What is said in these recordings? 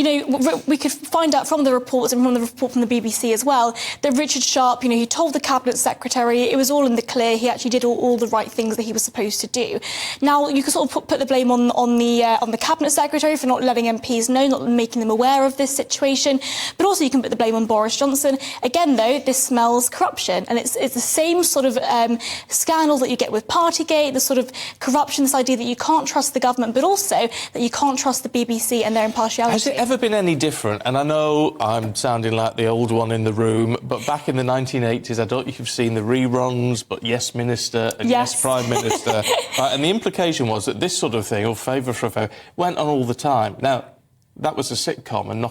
we could find out from the reports and from the report from the BBC as well that Richard Sharp, he told the Cabinet Secretary it was all in the clear. He actually did all the right things that he was supposed to do. Now, you can sort of put the blame on the Cabinet Secretary for not letting MPs know, not making them aware of this situation, but also you can put the blame on Boris Johnson. Again, though, this smells corruption, and it's the same sort of scandal that you get with Partygate, the sort of corruption, this idea that you can't trust the government, but also that you can't trust the BBC and their impartiality. Has it ever been any different? And I know I'm sounding like the old one in the room, but back in the 1980s, I don't know if you've seen the reruns, but Yes Minister and Yes Prime Minister. And the implication was that this sort of thing, or favour for a favour, went on all the time. Now, that was a sitcom, and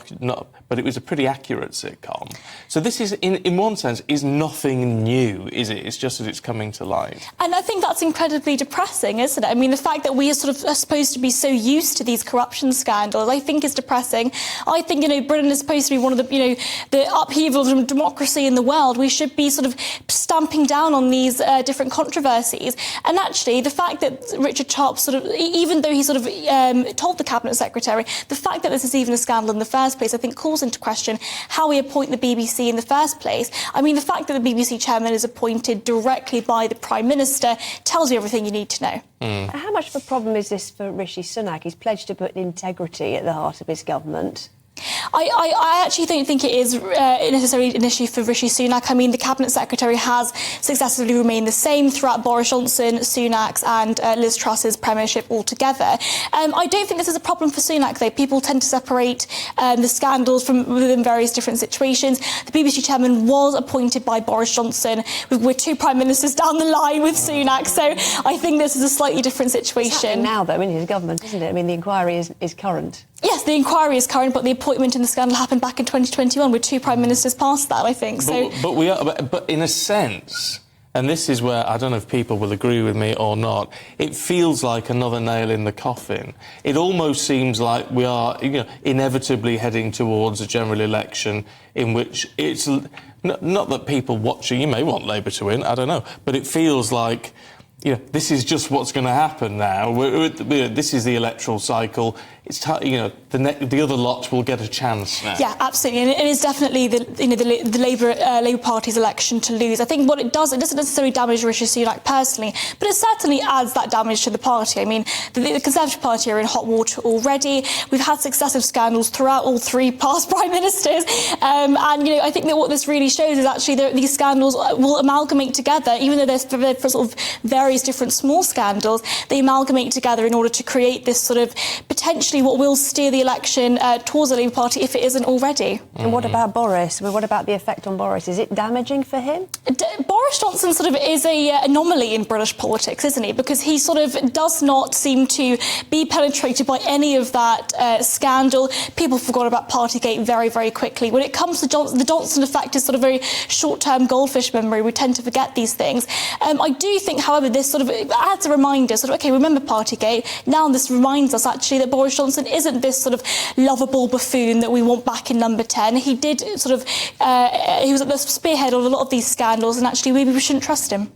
but it was a pretty accurate sitcom. So this is, in one sense, is nothing new, is it? It's just that it's coming to light. And I think that's incredibly depressing, isn't it? I mean, the fact that we are sort of supposed to be so used to these corruption scandals, I think is depressing. I think, Britain is supposed to be one of the, the upheaval of democracy in the world. We should be sort of stamping down on these different controversies. And actually, the fact that Richard Sharp sort of, even though he sort of told the Cabinet Secretary, the fact that this is even a scandal in the first place, I think calls into question how we appoint the BBC in the first place. I mean, the fact that the BBC chairman is appointed directly by the Prime Minister tells you everything you need to know. How much of a problem is this for Rishi Sunak? He's pledged to put integrity at the heart of his government. I actually don't think it is necessarily an issue for Rishi Sunak. I mean, the Cabinet Secretary has successively remained the same throughout Boris Johnson, Sunak's and Liz Truss's premiership altogether. I don't think this is a problem for Sunak, though. People tend to separate the scandals from within various different situations. The BBC chairman was appointed by Boris Johnson. We're two prime ministers down the line with Sunak, so I think this is a slightly different situation. It's happening now, though, in his government, isn't it? I mean, the inquiry is current. Yes, the inquiry is current, but the appointment and the scandal happened back in 2021 with two prime ministers past that, I think. So, but in a sense, and this is where I don't know if people will agree with me or not, it feels like another nail in the coffin. It almost seems like we are, inevitably heading towards a general election in which it's not that people watching. You may want Labour to win, I don't know, but it feels like, this is just what's going to happen now. This is the electoral cycle. It's the other lot will get a chance now. Yeah, absolutely, and it is definitely the Labour Party's election to lose. I think what it doesn't necessarily damage Rishi Sunak personally, but it certainly adds that damage to the party. I mean, the Conservative Party are in hot water already. We've had successive scandals throughout all three past prime ministers, and I think that what this really shows is actually that these scandals will amalgamate together, even though they're sort of various different small scandals. They amalgamate together in order to create this sort of potentially what will steer the election towards the Labour Party if it isn't already. And what about Boris? What about the effect on Boris? Is it damaging for him? Boris Johnson sort of is a anomaly in British politics, isn't he? Because he sort of does not seem to be penetrated by any of that scandal. People forgot about Partygate very, very quickly. When it comes to the Johnson effect is sort of very short-term goldfish memory. We tend to forget these things. I do think, however, this sort of adds a reminder, remember Partygate. Now this reminds us actually that Boris Johnson isn't this sort of lovable buffoon that we want back in number 10. He did he was at the spearhead of a lot of these scandals, and actually maybe we shouldn't trust him.